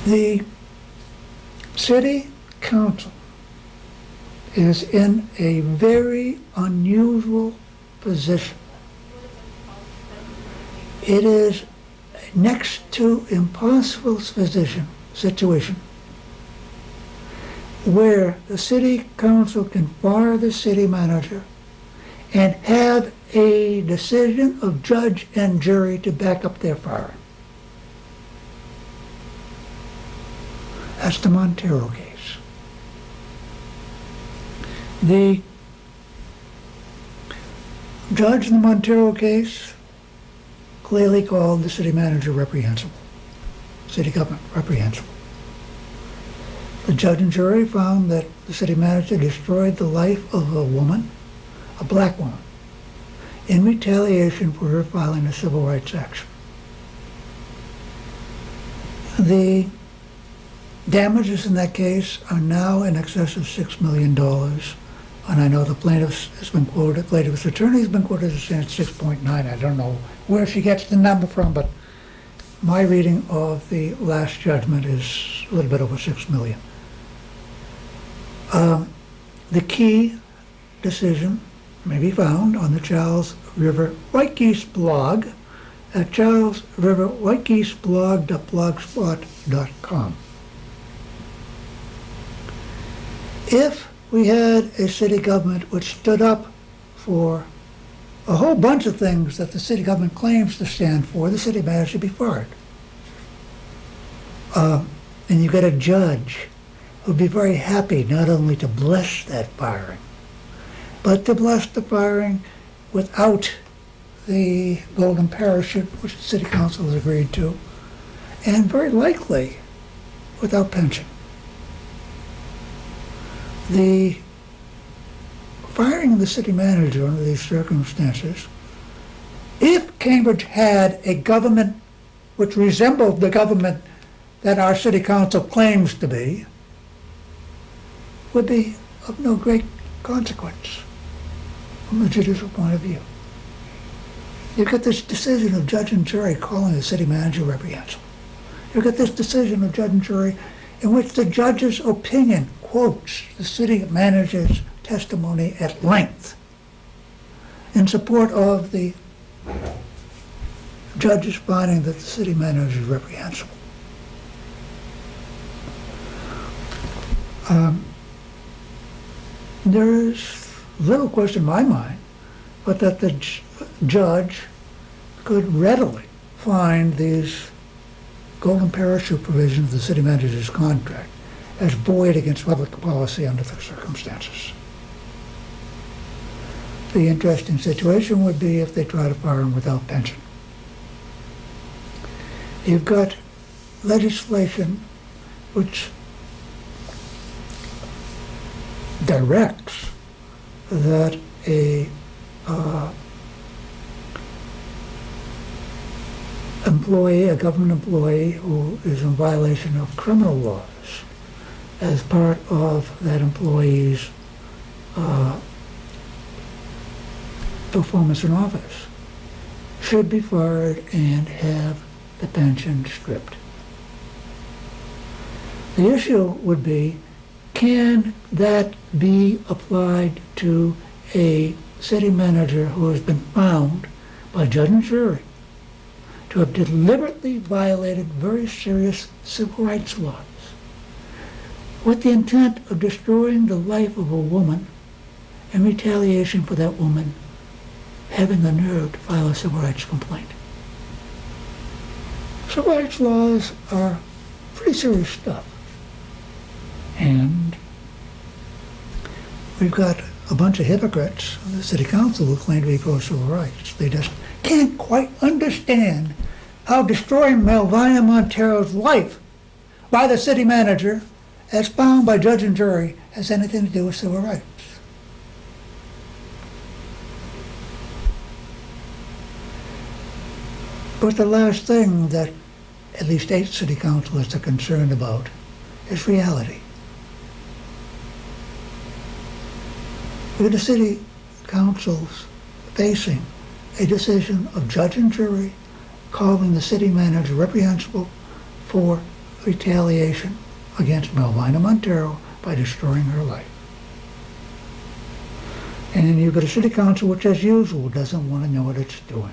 The city council is in a very unusual position. It is a next to impossible situation where the city council can fire the city manager and have a decision of judge and jury to back up their firing. That's the Monteiro case. The judge in the Monteiro case clearly called the city manager reprehensible, city government reprehensible. The judge and jury found that the city manager destroyed the life of a woman, a black woman, in retaliation for her filing a civil rights action. The damages in that case are now in excess of $6 million. And I know the plaintiff's attorney has been quoted as saying 6.9. I don't know where she gets the number from, but my reading of the last judgment is a little bit over 6 million. The key decision may be found on the Charles River White Geese blog at charlesriverwhitegeeseblog.blogspot.com. If we had a city government which stood up for a whole bunch of things that the city government claims to stand for, the city manager should be fired. And you get a judge who would be very happy not only to bless that firing, but to bless the firing without the golden parachute, which the city council has agreed to, and very likely without pension. The firing of the city manager under these circumstances, if Cambridge had a government which resembled the government that our city council claims to be, would be of no great consequence from a judicial point of view. You get this decision of judge and jury calling the city manager reprehensible. You get this decision of judge and jury in which the judge's opinion quotes the city manager's testimony at length in support of the judge's finding that the city manager is reprehensible. There is little question in my mind, but that the judge could readily find these golden parachute provisions of the city manager's contract as void against public policy under the circumstances. The interesting situation would be if they try to fire him without pension. You've got legislation which directs that a government employee who is in violation of criminal laws as part of that employee's performance in office should be fired and have the pension stripped. The issue would be, can that be applied to a city manager who has been found by judge and jury to have deliberately violated very serious civil rights laws with the intent of destroying the life of a woman in retaliation for that woman having the nerve to file a civil rights complaint? Civil rights laws are pretty serious stuff. And we've got a bunch of hypocrites on the city council who claim to be pro-civil rights. They just can't quite understand how destroying Malvina Monteiro's life by the city manager, as found by judge and jury, has anything to do with civil rights. But the last thing that at least 8 city councilors are concerned about is reality. With the city councils facing a decision of judge and jury calling the city manager reprehensible for retaliation against Malvina Monteiro by destroying her life. And then you've got a city council which, as usual, doesn't want to know what it's doing.